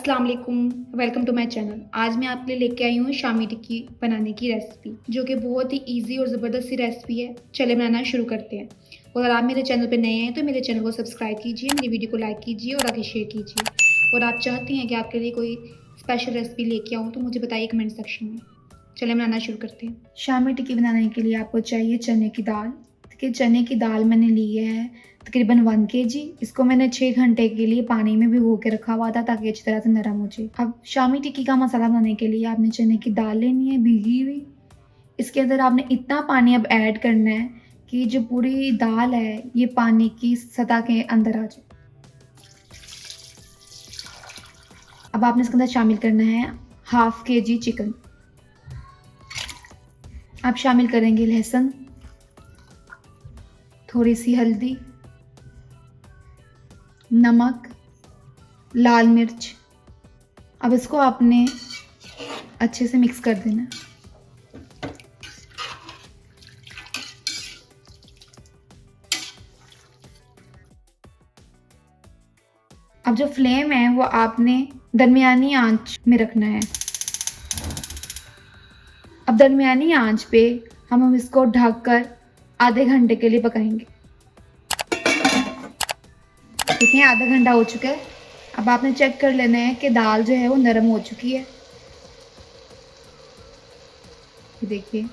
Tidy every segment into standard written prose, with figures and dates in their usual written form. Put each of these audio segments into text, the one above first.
अस्सलाम वालेकुम, welcome to my channel. आज मैं आपके लिए लेके आई हूँ शामी टिक्की बनाने की रेसिपी, जो कि बहुत ही इजी और ज़बरदस्त सी रेसिपी है। चले बनाना शुरू करते हैं। और अगर आप मेरे चैनल पे नए हैं तो मेरे चैनल को सब्सक्राइब कीजिए, मेरी वीडियो को लाइक कीजिए और आगे शेयर कीजिए। और आप चाहते हैं कि आपके लिए कोई स्पेशल रेसिपी लेके आऊँ तो मुझे बताइए कमेंट सेक्शन में। चले बनाना शुरू करते हैं। शामी टिक्की बनाने के लिए आपको चाहिए चने की दाल। देखिए, चने की दाल मैंने ली है तकरीबन 1 kg। इसको मैंने 6 घंटे के लिए पानी में भिगो के रखा हुआ था ताकि अच्छी तरह से नरम हो जाए। अब शामी टिक्की का मसाला बनाने के लिए आपने चने की दाल लेनी है भीगी हुई। इसके अंदर आपने इतना पानी अब ऐड करना है कि जो पूरी दाल है ये पानी की सतह के अंदर आ जाए। अब आपने इसके अंदर शामिल करना है 1/2 kg चिकन। आप शामिल करेंगे लहसुन, थोड़ी सी हल्दी, नमक, लाल मिर्च। अब इसको आपने अच्छे से मिक्स कर देना। अब जो फ्लेम है वो आपने दरमियानी आंच में रखना है। अब दरमियानी आंच पे हम इसको ढककर आधे घंटे के लिए पकाएंगे। देखिए, आधा घंटा हो चुका है। अब आपने चेक कर लेना है कि दाल जो है वो नरम हो चुकी है। देखिए,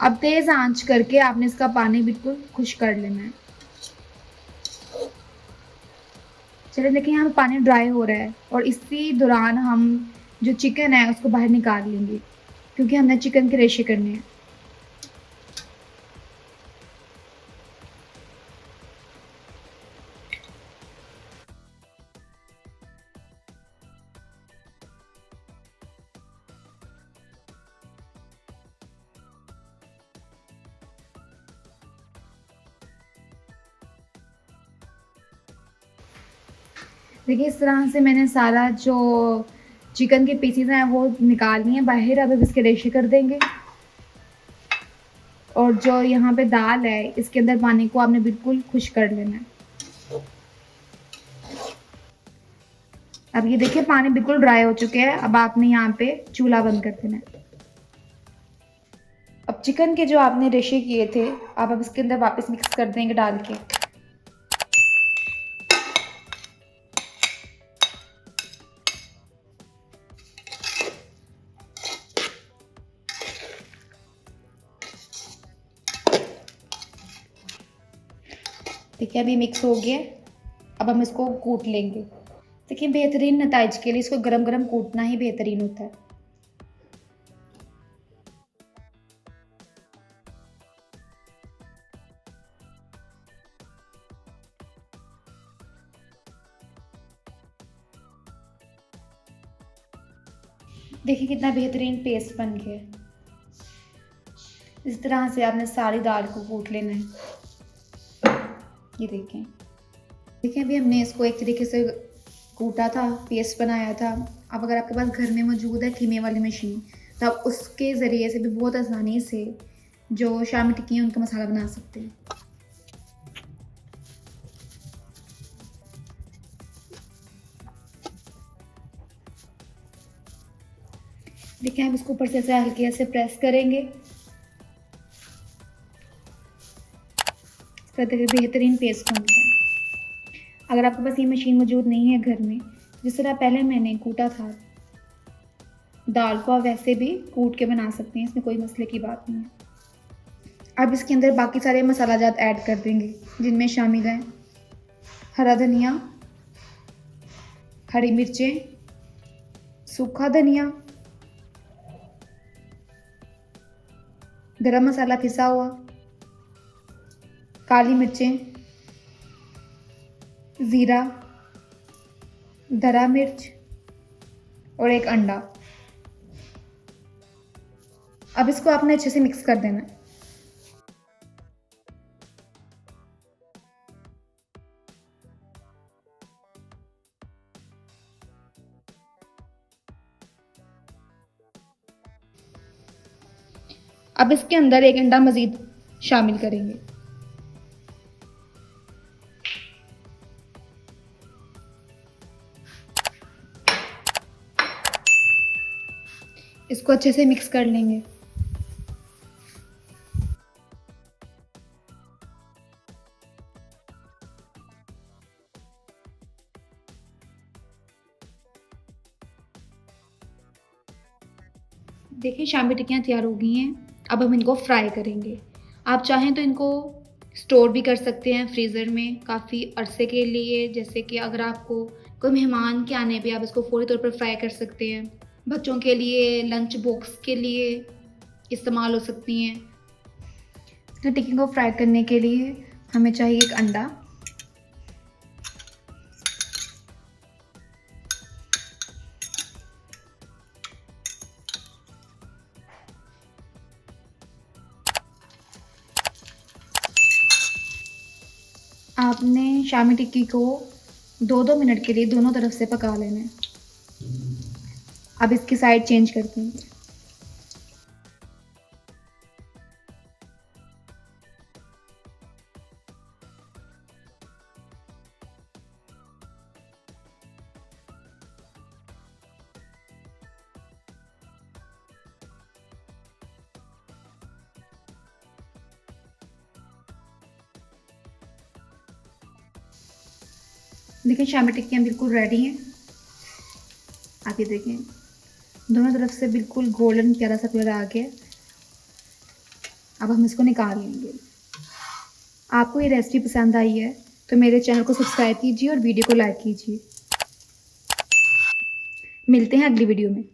अब तेज आंच करके आपने इसका पानी बिल्कुल खुश्क कर लेना है। चलिए, देखिए यहाँ पे पानी ड्राई हो रहा है और इसी दौरान हम जो चिकन है उसको बाहर निकाल लेंगे, क्योंकि हमने चिकन के रेशे करने हैं। देखिए, इस तरह से मैंने सारा जो चिकन के पीसेस हैं वो निकाल लिए हैं बाहर। अब इसके रेशे कर देंगे। और जो यहाँ पे दाल है इसके अंदर पानी को आपने बिल्कुल खुश कर लेना है। अब ये देखिए, पानी बिल्कुल ड्राई हो चुके हैं। अब आपने यहाँ पे चूल्हा बंद कर देना है। अब चिकन के जो आपने रेशे किए थे आप अब इसके अंदर वापस मिक्स कर देंगे डाल के। देखिए, अभी मिक्स हो गया। अब हम इसको कूट लेंगे। देखिए, बेहतरीन नताइज के लिए इसको गरम गरम कूटना ही बेहतरीन होता है। देखिए, कितना बेहतरीन पेस्ट बन गया है। इस तरह से आपने सारी दाल को कूट लेना है। ये देखें। देखिए, अभी हमने इसको एक तरीके से कूटा था, पेस्ट बनाया था। अब अगर आपके पास घर में मौजूद है खीमे वाली मशीन तो आप उसके ज़रिए से भी बहुत आसानी से जो शामी टिक्की है उनका मसाला बना सकते हैं। देखिए, हम इसको ऊपर से ऐसे हल्के से प्रेस करेंगे। इस तरह देखिए बेहतरीन पेस्ट बन गया। अगर आपके पास ये मशीन मौजूद नहीं है घर में, जिस तरह पहले मैंने कूटा था दाल को, आप वैसे भी कूट के बना सकते हैं, इसमें कोई मसले की बात नहीं है। अब इसके अंदर बाकी सारे मसाला जात ऐड कर देंगे, जिनमें शामिल हैं हरा धनिया, हरी मिर्चें, सूखा धनिया, गरम मसाला पिसा हुआ, काली मिर्चें, ज़ीरा, धरा मिर्च और एक अंडा। अब इसको आपने अच्छे से मिक्स कर देना है। अब इसके अंदर एक अंडा मज़ीद शामिल करेंगे। इसको अच्छे से मिक्स कर लेंगे। देखिए शामी टिक्कियाँ तैयार हो गई हैं। अब हम इनको फ्राई करेंगे। आप चाहें तो इनको स्टोर भी कर सकते हैं फ्रीज़र में काफ़ी अरसे के लिए, जैसे कि अगर आपको कोई मेहमान के आने पे आप इसको फ़ौरी तौर पर फ्राई कर सकते हैं। बच्चों के लिए लंच बॉक्स के लिए इस्तेमाल हो सकती हैं। तो टिक्की को फ्राई करने के लिए हमें चाहिए एक अंडा, आपने शामी टिक्की को 2-2 मिनट के लिए दोनों तरफ से पका लेना है। अब इसकी साइड चेंज करते हैं। देखिए शामी टिक्कियाँ बिल्कुल रेडी हैं। आप ये देखें, दोनों तरफ से बिल्कुल गोल्डन प्यारा सा कलर आ गया। अब हम इसको निकाल लेंगे। आपको ये रेसिपी पसंद आई है तो मेरे चैनल को सब्सक्राइब कीजिए और वीडियो को लाइक कीजिए। मिलते हैं अगली वीडियो में।